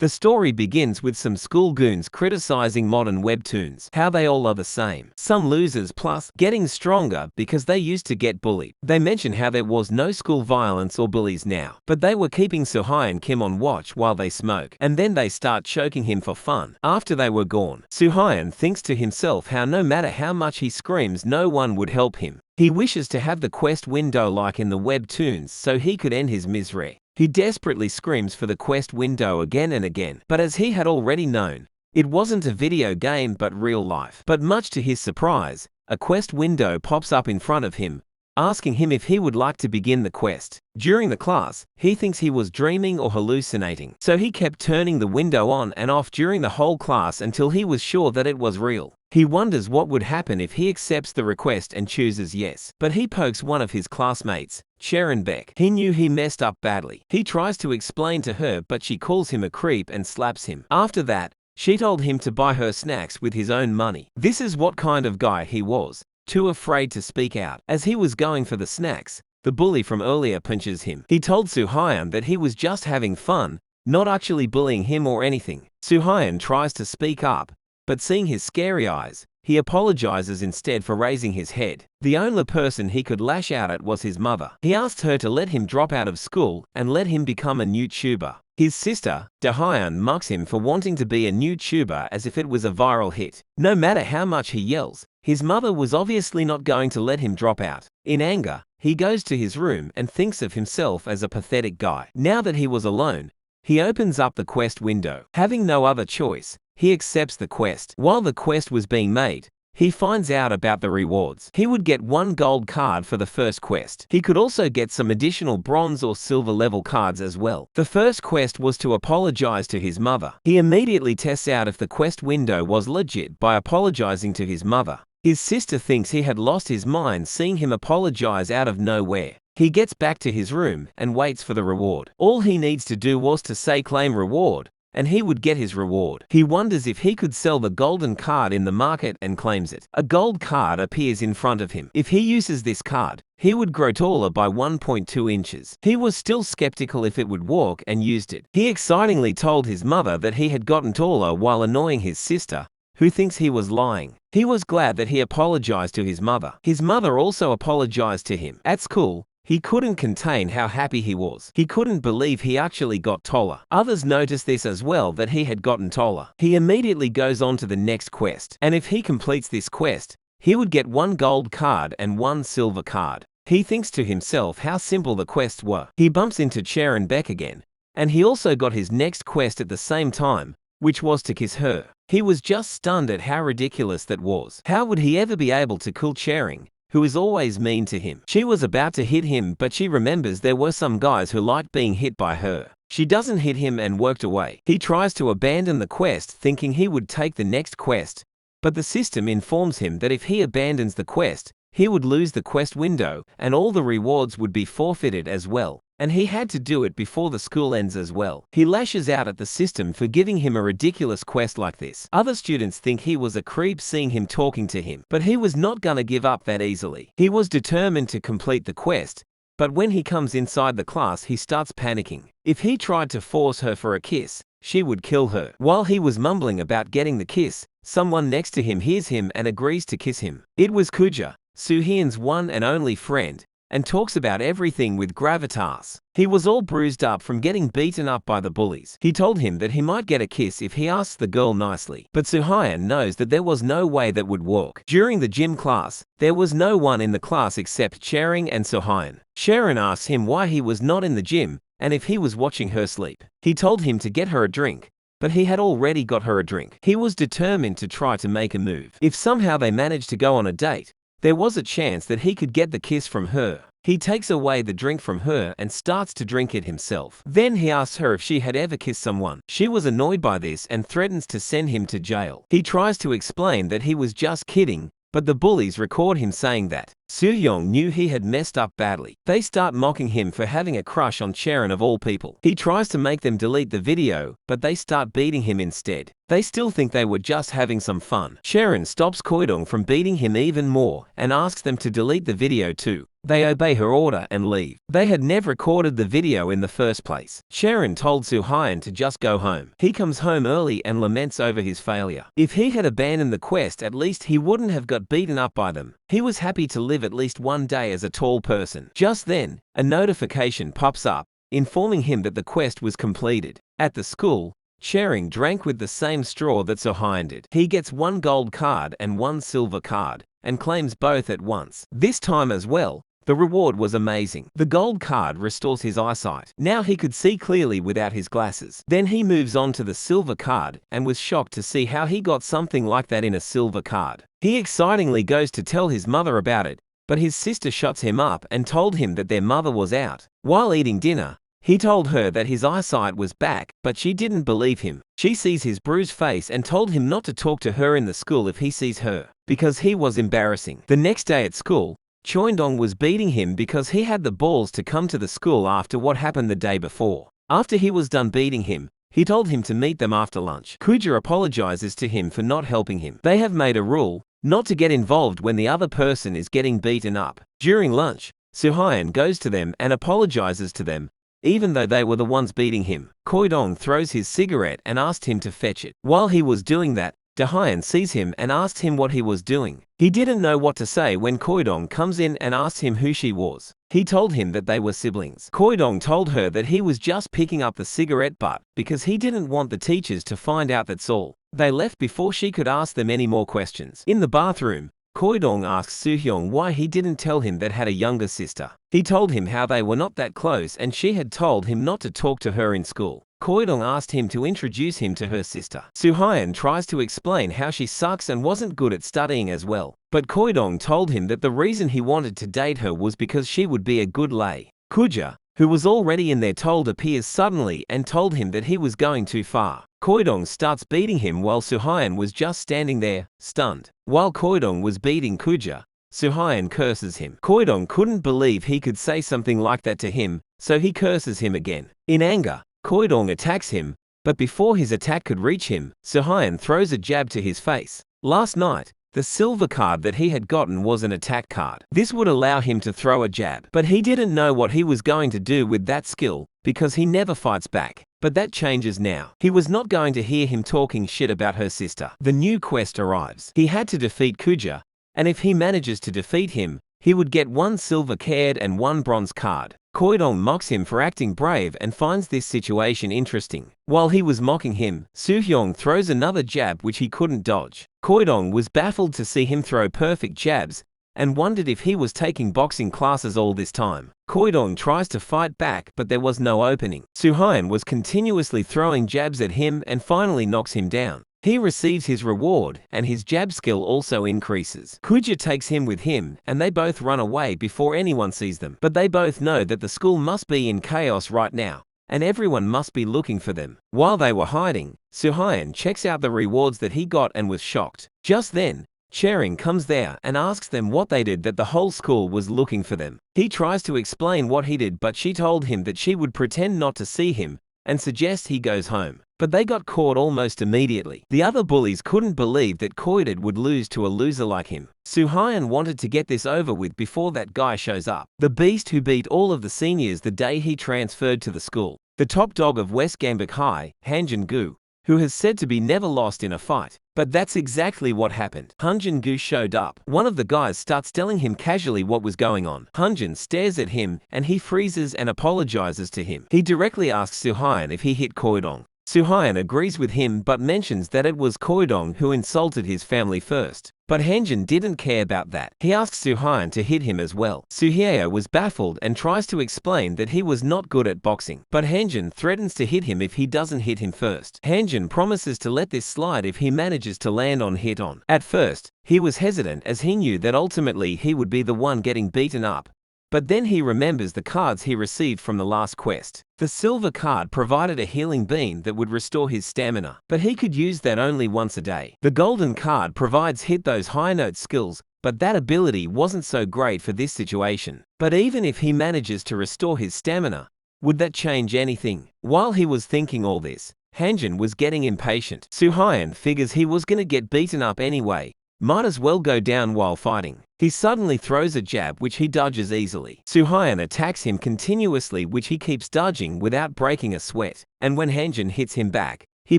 The story begins with some school goons criticizing modern webtoons, how they all are the same. Some losers plus getting stronger because they used to get bullied. They mention how there was no school violence or bullies now, but they were keeping Suhae and Kim on watch while they smoke, and then they start choking him for fun. After they were gone, Suhae thinks to himself how no matter how much he screams, no one would help him. He wishes to have the quest window like in the webtoons so he could end his misery. He desperately screams for the quest window again and again, but as he had already known, it wasn't a video game but real life. But much to his surprise, a quest window pops up in front of him, asking him if he would like to begin the quest. During the class, he thinks he was dreaming or hallucinating, so he kept turning the window on and off during the whole class until he was sure that it was real. He wonders what would happen if he accepts the request and chooses yes, but he pokes one of his classmates, Sharon Beck. He knew he messed up badly. He tries to explain to her, but she calls him a creep and slaps him. After that, she told him to buy her snacks with his own money. This is what kind of guy he was, too afraid to speak out. As he was going for the snacks, the bully from earlier punches him. He told Suhae that he was just having fun, not actually bullying him or anything. Suhae tries to speak up, but seeing his scary eyes, he apologizes instead for raising his head. The only person he could lash out at was his mother. He asked her to let him drop out of school and let him become a YouTuber. His sister, Dahyun, mocks him for wanting to be a YouTuber as if it was a viral hit. No matter how much he yells, his mother was obviously not going to let him drop out. In anger, he goes to his room and thinks of himself as a pathetic guy. Now that he was alone, he opens up the quest window. Having no other choice, he accepts the quest. While the quest was being made, he finds out about the rewards. He would get 1 gold card for the first quest. He could also get some additional bronze or silver level cards as well. The first quest was to apologize to his mother. He immediately tests out if the quest window was legit by apologizing to his mother. His sister thinks he had lost his mind seeing him apologize out of nowhere. He gets back to his room and waits for the reward. All he needs to do was to say claim reward, and he would get his reward. He wonders if he could sell the golden card in the market and claims it. A gold card appears in front of him. If he uses this card, he would grow taller by 1.2 inches. He was still skeptical if it would work and used it. He excitingly told his mother that he had gotten taller while annoying his sister, who thinks he was lying. He was glad that he apologized to his mother. His mother also apologized to him. At school, he couldn't contain how happy he was. He couldn't believe he actually got taller. Others noticed this as well, that he had gotten taller. He immediately goes on to the next quest, and if he completes this quest, he would get 1 gold card and 1 silver card. He thinks to himself how simple the quests were. He bumps into Sharon Beck again, and he also got his next quest at the same time, which was to kiss her. He was just stunned at how ridiculous that was. How would he ever be able to kill Sharon, who is always mean to him? She was about to hit him, but she remembers there were some guys who liked being hit by her. She doesn't hit him and worked away. He tries to abandon the quest thinking he would take the next quest, but the system informs him that if he abandons the quest, he would lose the quest window and all the rewards would be forfeited as well. And he had to do it before the school ends as well. He lashes out at the system for giving him a ridiculous quest like this. Other students think he was a creep seeing him talking to him, but he was not gonna give up that easily. He was determined to complete the quest, but when he comes inside the class he starts panicking. If he tried to force her for a kiss, she would kill her. While he was mumbling about getting the kiss, someone next to him hears him and agrees to kiss him. It was Kuja, Suhyun's one and only friend, and talks about everything with gravitas. He was all bruised up from getting beaten up by the bullies. He told him that he might get a kiss if he asks the girl nicely, but Suhae knows that there was no way that would work. During the gym class, there was no one in the class except Sharon and Suhae. Sharon asks him why he was not in the gym and if he was watching her sleep. He told him to get her a drink, but he had already got her a drink. He was determined to try to make a move. If somehow they managed to go on a date, there was a chance that he could get the kiss from her. He takes away the drink from her and starts to drink it himself. Then he asks her if she had ever kissed someone. She was annoyed by this and threatens to send him to jail. He tries to explain that he was just kidding, but the bullies record him saying that. Soo-hyung knew he had messed up badly. They start mocking him for having a crush on Sharon of all people. He tries to make them delete the video, but they start beating him instead. They still think they were just having some fun. Sharon stops Koidong from beating him even more and asks them to delete the video too. They obey her order and leave. They had never recorded the video in the first place. Sharon told Soo-hyun to just go home. He comes home early and laments over his failure. If he had abandoned the quest, at least he wouldn't have got beaten up by them. He was happy to live at least one day as a tall person. Just then, a notification pops up, informing him that the quest was completed. At the school, Sharing drank with the same straw that Soo-hyun did. He gets 1 gold card and 1 silver card, and claims both at once. This time as well, the reward was amazing. The gold card restores his eyesight. Now he could see clearly without his glasses. Then he moves on to the silver card and was shocked to see how he got something like that in a silver card. He excitingly goes to tell his mother about it, but his sister shuts him up and told him that their mother was out. While eating dinner, he told her that his eyesight was back, but she didn't believe him. She sees his bruised face and told him not to talk to her in the school if he sees her, because he was embarrassing. The next day at school, Choindong was beating him because he had the balls to come to the school after what happened the day before. After he was done beating him, he told him to meet them after lunch. Kuja apologizes to him for not helping him. They have made a rule not to get involved when the other person is getting beaten up. During lunch, Soo-hyun goes to them and apologizes to them, even though they were the ones beating him. Koidong throws his cigarette and asked him to fetch it. While he was doing that, Dahyun sees him and asks him what he was doing. He didn't know what to say when Koidong comes in and asks him who she was. He told him that they were siblings. Koidong told her that he was just picking up the cigarette butt because he didn't want the teachers to find out, that's all. They left before she could ask them any more questions. In the bathroom, Koidong asks Soo-hyung why he didn't tell him that had a younger sister. He told him how they were not that close and she had told him not to talk to her in school. Koidong asked him to introduce him to her sister. Soo-hyun tries to explain how she sucks and wasn't good at studying as well, but Koidong told him that the reason he wanted to date her was because she would be a good lay. Kuja, who was already in there, appears suddenly and told him that he was going too far. Koidong starts beating him while Soo-hyun was just standing there, stunned. While Koidong was beating Kuja, Soo-hyun curses him. Koidong couldn't believe he could say something like that to him, so he curses him again. In anger, Koidong attacks him, but before his attack could reach him, Soo-hyun throws a jab to his face. Last night, the silver card that he had gotten was an attack card. This would allow him to throw a jab, but he didn't know what he was going to do with that skill because he never fights back. But that changes now. He was not going to hear him talking shit about her sister. The new quest arrives. He had to defeat Kuja, and if he manages to defeat him, he would get 1 silver card and 1 bronze card. Koidong mocks him for acting brave and finds this situation interesting. While he was mocking him, Soo-hyung throws another jab which he couldn't dodge. Koidong was baffled to see him throw perfect jabs and wondered if he was taking boxing classes all this time. Koidong tries to fight back, but there was no opening. Soo-hyun was continuously throwing jabs at him and finally knocks him down. He receives his reward, and his jab skill also increases. Kuja takes him with him, and they both run away before anyone sees them. But they both know that the school must be in chaos right now, and everyone must be looking for them. While they were hiding, Soo-hyun checks out the rewards that he got and was shocked. Just then, Sharing comes there and asks them what they did that the whole school was looking for them. He tries to explain what he did, but she told him that she would pretend not to see him and suggests he goes home. But they got caught almost immediately. The other bullies couldn't believe that Koidong would lose to a loser like him. Soo-hyun wanted to get this over with before that guy shows up. The beast who beat all of the seniors the day he transferred to the school. The top dog of West Gambik High, Hanjin-gu, who has said to be never lost in a fight. But that's exactly what happened. Hanjin-gu showed up. One of the guys starts telling him casually what was going on. Hanjin stares at him and he freezes and apologizes to him. He directly asks Soo-hyun if he hit Koidong. Soo-hyun agrees with him but mentions that it was Koidong who insulted his family first. But Hanjin didn't care about that. He asks Soo-hyun to hit him as well. Soo-hyo was baffled and tries to explain that he was not good at boxing. But Hanjin threatens to hit him if he doesn't hit him first. Hanjin promises to let this slide if he manages to land on hit-on. At first, he was hesitant as he knew that ultimately he would be the one getting beaten up. But then he remembers the cards he received from the last quest. The silver card provided a healing bean that would restore his stamina, but he could use that only once a day. The golden card provides hit those high note skills, but that ability wasn't so great for this situation. But even if he manages to restore his stamina, would that change anything? While he was thinking all this, Hanjin was getting impatient. Suhyun figures he was gonna get beaten up anyway, might as well go down while fighting. He suddenly throws a jab which he dodges easily. Suhyun attacks him continuously which he keeps dodging without breaking a sweat, and when Hanjin hits him back, he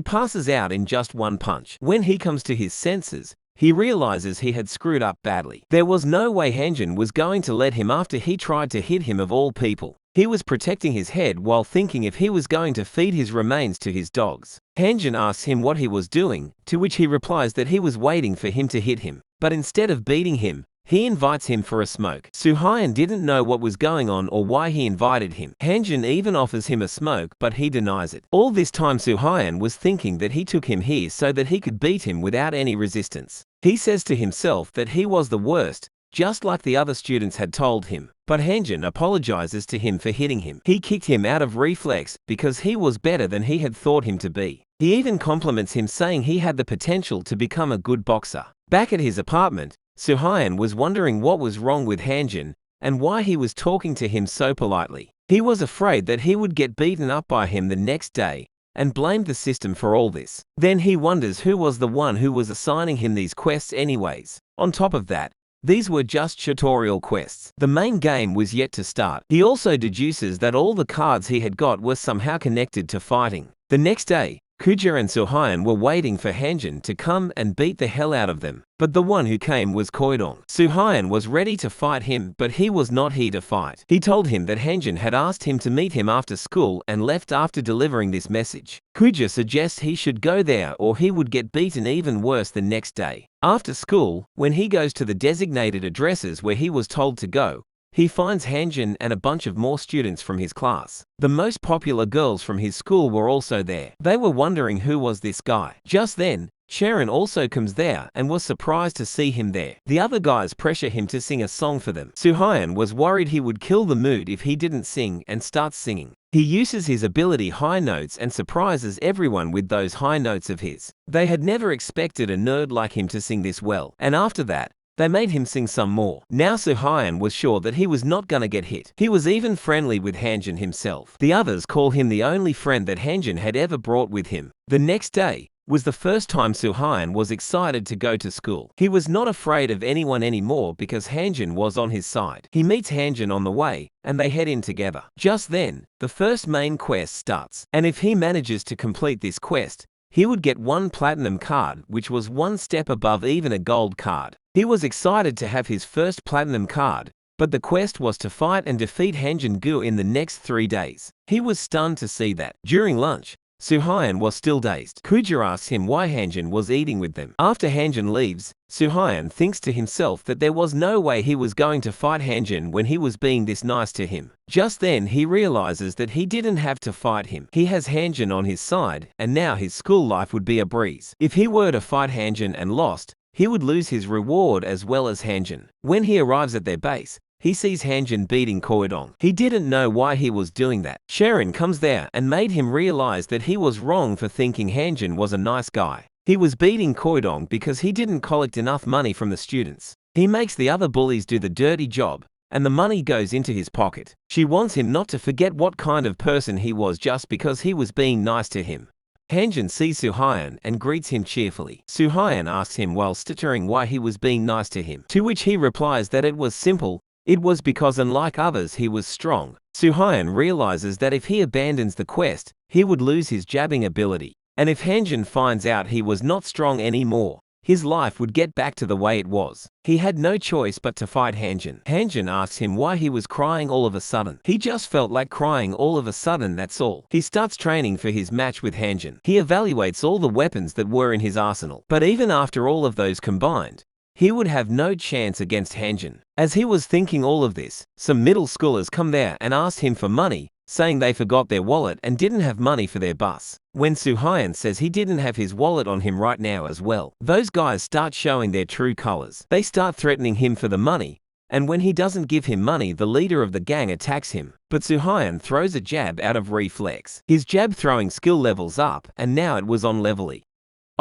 passes out in just one punch. When he comes to his senses, he realizes he had screwed up badly. There was no way Hanjin was going to let him after he tried to hit him of all people. He was protecting his head while thinking if he was going to feed his remains to his dogs. Hanjin asks him what he was doing, to which he replies that he was waiting for him to hit him. But instead of beating him, he invites him for a smoke. Suhyun didn't know what was going on or why he invited him. Hanjin even offers him a smoke, but he denies it. All this time Suhyun was thinking that he took him here so that he could beat him without any resistance. He says to himself that he was the worst, just like the other students had told him. But Hanjin apologizes to him for hitting him. He kicked him out of reflex because he was better than he had thought him to be. He even compliments him saying he had the potential to become a good boxer. Back at his apartment, Suhyun was wondering what was wrong with Hanjin and why he was talking to him so politely. He was afraid that he would get beaten up by him the next day and blamed the system for all this. Then he wonders who was the one who was assigning him these quests anyways. On top of that, these were just tutorial quests. The main game was yet to start. He also deduces that all the cards he had got were somehow connected to fighting. The next day, Kuja and Suhyun were waiting for Hanjin to come and beat the hell out of them. But the one who came was Koidong. Suhyun was ready to fight him, but he was not here to fight. He told him that Hanjin had asked him to meet him after school and left after delivering this message. Kuja suggests he should go there or he would get beaten even worse the next day. After school, when he goes to the designated addresses where he was told to go, he finds Hanjin and a bunch of more students from his class. The most popular girls from his school were also there. They were wondering who was this guy. Just then, Sharon also comes there and was surprised to see him there. The other guys pressure him to sing a song for them. Suhyun was worried he would kill the mood if he didn't sing and starts singing. He uses his ability high notes and surprises everyone with those high notes of his. They had never expected a nerd like him to sing this well, and after that, they made him sing some more. Now Suhyun was sure that he was not gonna get hit. He was even friendly with Hanjin himself. The others call him the only friend that Hanjin had ever brought with him. The next day was the first time Suhyun was excited to go to school. He was not afraid of anyone anymore because Hanjin was on his side. He meets Hanjin on the way, and they head in together. Just then, the first main quest starts, and if he manages to complete this quest, he would get one platinum card, which was one step above even a gold card. He was excited to have his first platinum card, but the quest was to fight and defeat Hanjin Gu in the next 3 days. He was stunned to see that. During lunch, Suhyun was still dazed. Kuja asks him why Hanjin was eating with them. After Hanjin leaves, Suhyun thinks to himself that there was no way he was going to fight Hanjin when he was being this nice to him. Just then he realizes that he didn't have to fight him. He has Hanjin on his side, and now his school life would be a breeze. If he were to fight Hanjin and lost, he would lose his reward as well as Hanjin. When he arrives at their base, he sees Hanjin beating Koidong. He didn't know why he was doing that. Sharon comes there and made him realize that he was wrong for thinking Hanjin was a nice guy. He was beating Koidong because he didn't collect enough money from the students. He makes the other bullies do the dirty job, and the money goes into his pocket. She wants him not to forget what kind of person he was just because he was being nice to him. Hanjin sees Suhyun and greets him cheerfully. Suhyun asks him while stuttering why he was being nice to him, to which he replies that it was simple. It was because unlike others he was strong. Suhyun realizes that if he abandons the quest, he would lose his jabbing ability. And if Hanjin finds out he was not strong anymore, his life would get back to the way it was. He had no choice but to fight Hanjin. Hanjin asks him why he was crying all of a sudden. He just felt like crying all of a sudden, that's all. He starts training for his match with Hanjin. He evaluates all the weapons that were in his arsenal. But even after all of those combined, he would have no chance against Hanjin. As he was thinking all of this, some middle schoolers come there and ask him for money, saying they forgot their wallet and didn't have money for their bus. When Suhyun says he didn't have his wallet on him right now as well, those guys start showing their true colors. They start threatening him for the money, and when he doesn't give him money, the leader of the gang attacks him. But Suhyun throws a jab out of reflex. His jab throwing skill levels up, and now it was on level E.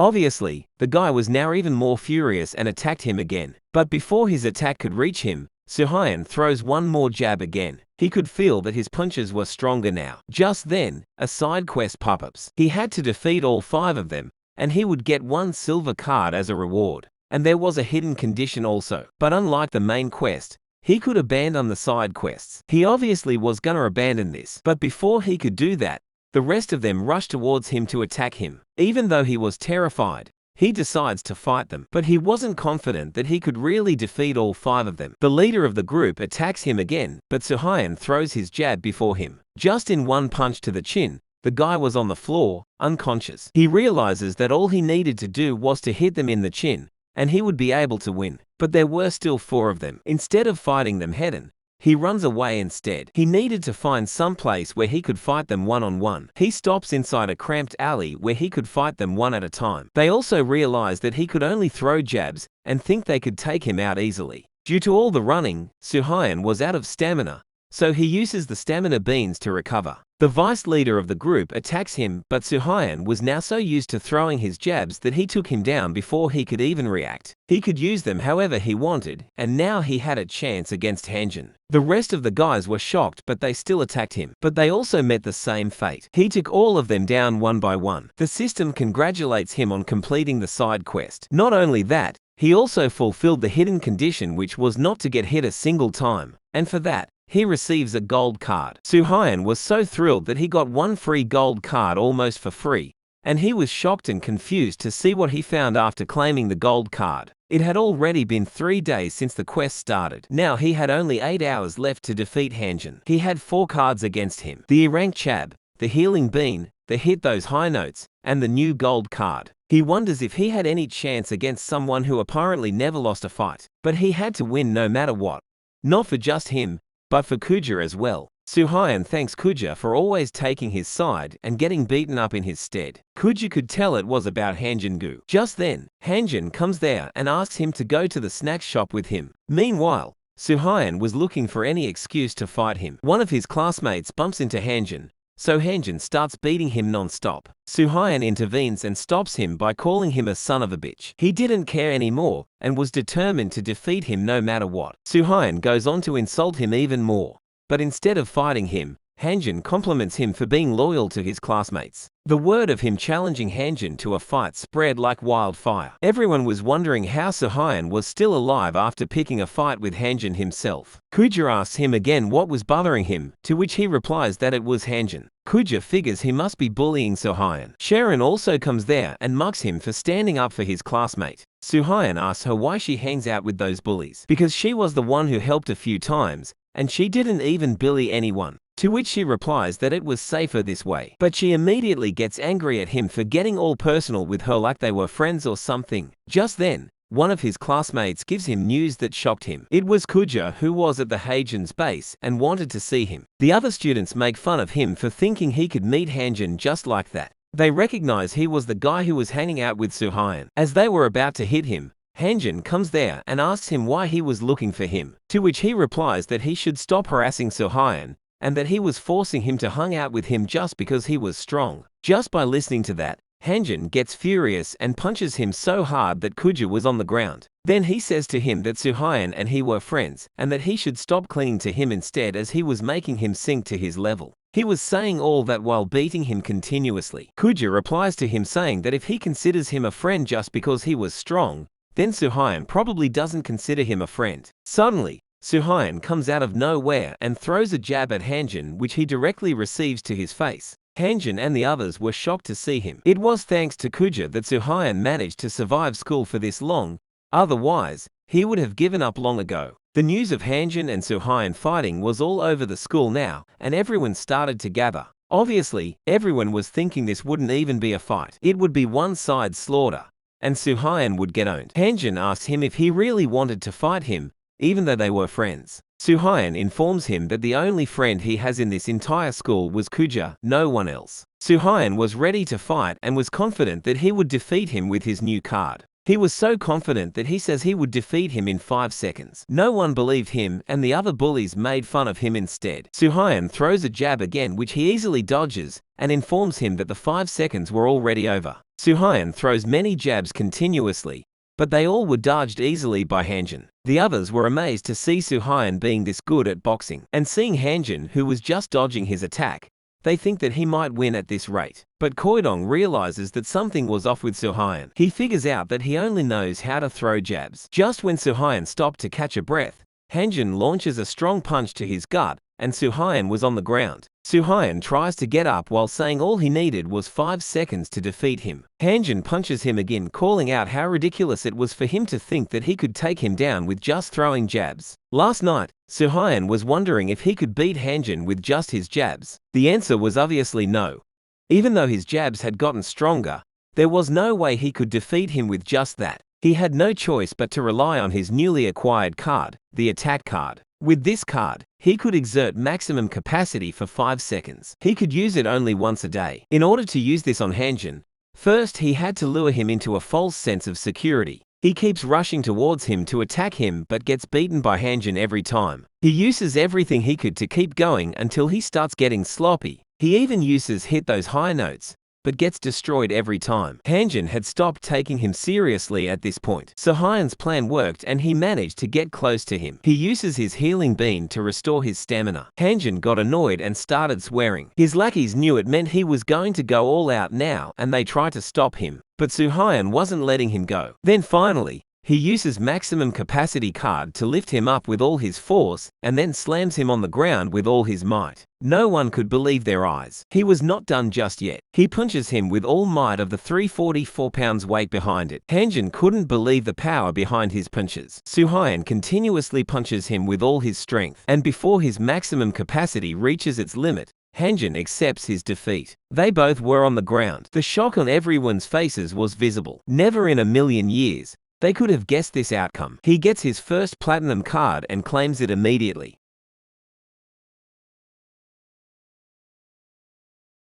Obviously, the guy was now even more furious and attacked him again. But before his attack could reach him, Suhyun throws one more jab again. He could feel that his punches were stronger now. Just then, a side quest pop-ups. He had to defeat all 5 of them, and he would get 1 silver card as a reward. And there was a hidden condition also. But unlike the main quest, he could abandon the side quests. He obviously was gonna abandon this. But before he could do that, the rest of them rushed towards him to attack him. Even though he was terrified, he decides to fight them. But he wasn't confident that he could really defeat all 5 of them. The leader of the group attacks him again, but Suhyun throws his jab before him. Just in one punch to the chin, the guy was on the floor, unconscious. He realizes that all he needed to do was to hit them in the chin, and he would be able to win. But there were still 4 of them. Instead of fighting them head-on, he runs away instead. He needed to find some place where he could fight them one-on-one. He stops inside a cramped alley where he could fight them one at a time. They also realized that he could only throw jabs and think they could take him out easily. Due to all the running, Suhyun was out of stamina, so he uses the stamina beans to recover. The vice leader of the group attacks him, but Suhyun was now so used to throwing his jabs that he took him down before he could even react. He could use them however he wanted, and now he had a chance against Hanjin. The rest of the guys were shocked, but they still attacked him. But they also met the same fate. He took all of them down one by one. The system congratulates him on completing the side quest. Not only that, he also fulfilled the hidden condition, which was not to get hit a single time, and for that, he receives a gold card. Suhyun was so thrilled that he got 1 free gold card almost for free, and he was shocked and confused to see what he found after claiming the gold card. It had already been 3 days since the quest started. Now he had only 8 hours left to defeat Hanjin. He had 4 cards against him: the Errank Chab, the Healing Bean, the Hit Those High Notes, and the new gold card. He wonders if he had any chance against someone who apparently never lost a fight. But he had to win no matter what. Not for just him, but for Kuja as well. Suhyun thanks Kuja for always taking his side and getting beaten up in his stead. Kuja could tell it was about Hanjin-gu. Just then, Hanjin comes there and asks him to go to the snack shop with him. Meanwhile, Suhyun was looking for any excuse to fight him. One of his classmates bumps into Hanjin, so Hanjin starts beating him non-stop. Suhyun intervenes and stops him by calling him a son of a bitch. He didn't care anymore and was determined to defeat him no matter what. Suhyun goes on to insult him even more, but instead of fighting him, Hanjin compliments him for being loyal to his classmates. The word of him challenging Hanjin to a fight spread like wildfire. Everyone was wondering how Suhyun was still alive after picking a fight with Hanjin himself. Kuja asks him again what was bothering him, to which he replies that it was Hanjin. Kuja figures he must be bullying Suhyun. Sharon also comes there and mugs him for standing up for his classmate. Suhyun asks her why she hangs out with those bullies, because she was the one who helped a few times, and she didn't even bully anyone. To which she replies that it was safer this way. But she immediately gets angry at him for getting all personal with her like they were friends or something. Just then, one of his classmates gives him news that shocked him. It was Kuja, who was at the Hanjin's base and wanted to see him. The other students make fun of him for thinking he could meet Hanjin just like that. They recognize he was the guy who was hanging out with Suhyun. As they were about to hit him, Hanjin comes there and asks him why he was looking for him. To which he replies that he should stop harassing Suhyun, and that he was forcing him to hang out with him just because he was strong. Just by listening to that, Hanjin gets furious and punches him so hard that Kuja was on the ground. Then he says to him that Suhyun and he were friends, and that he should stop clinging to him instead, as he was making him sink to his level. He was saying all that while beating him continuously. Kuja replies to him saying that if he considers him a friend just because he was strong, then Suhyun probably doesn't consider him a friend. Suddenly, Suhyun comes out of nowhere and throws a jab at Hanjin, which he directly receives to his face. Hanjin and the others were shocked to see him. It was thanks to Kuja that Suhyun managed to survive school for this long, otherwise, he would have given up long ago. The news of Hanjin and Suhyun fighting was all over the school now, and everyone started to gather. Obviously, everyone was thinking this wouldn't even be a fight. It would be one-side slaughter, and Suhyun would get owned. Hanjin asked him if he really wanted to fight him, even though they were friends. Suhyun informs him that the only friend he has in this entire school was Kuja, no one else. Suhyun was ready to fight and was confident that he would defeat him with his new card. He was so confident that he says he would defeat him in 5 seconds. No one believed him, and the other bullies made fun of him instead. Suhyun throws a jab again, which he easily dodges, and informs him that the 5 seconds were already over. Suhyun throws many jabs continuously, but they all were dodged easily by Hanjin. The others were amazed to see Suhyun being this good at boxing, and seeing Hanjin, who was just dodging his attack, they think that he might win at this rate. But Koidong realizes that something was off with Suhyun. He figures out that he only knows how to throw jabs. Just when Suhyun stopped to catch a breath, Hanjin launches a strong punch to his gut, and Suhyun was on the ground. Suhyun tries to get up while saying all he needed was 5 seconds to defeat him. Hanjin punches him again, calling out how ridiculous it was for him to think that he could take him down with just throwing jabs. Last night, Suhyun was wondering if he could beat Hanjin with just his jabs. The answer was obviously no. Even though his jabs had gotten stronger, there was no way he could defeat him with just that. He had no choice but to rely on his newly acquired card, the attack card. With this card, he could exert maximum capacity for 5 seconds. He could use it only once a day. In order to use this on Hanjin, first he had to lure him into a false sense of security. He keeps rushing towards him to attack him but gets beaten by Hanjin every time. He uses everything he could to keep going until he starts getting sloppy. He even uses hit those high notes, but gets destroyed every time. Hanjin had stopped taking him seriously at this point. Suhyun's plan worked and he managed to get close to him. He uses his healing bean to restore his stamina. Hanjin got annoyed and started swearing. His lackeys knew it meant he was going to go all out now and they tried to stop him, but Suhyun wasn't letting him go. Then finally, he uses maximum capacity card to lift him up with all his force and then slams him on the ground with all his might. No one could believe their eyes. He was not done just yet. He punches him with all might of the 344 pounds weight behind it. Hanjin couldn't believe the power behind his punches. Suhyun continuously punches him with all his strength, and before his maximum capacity reaches its limit, Hanjin accepts his defeat. They both were on the ground. The shock on everyone's faces was visible. Never in a million years they could have guessed this outcome. He gets his first platinum card and claims it immediately.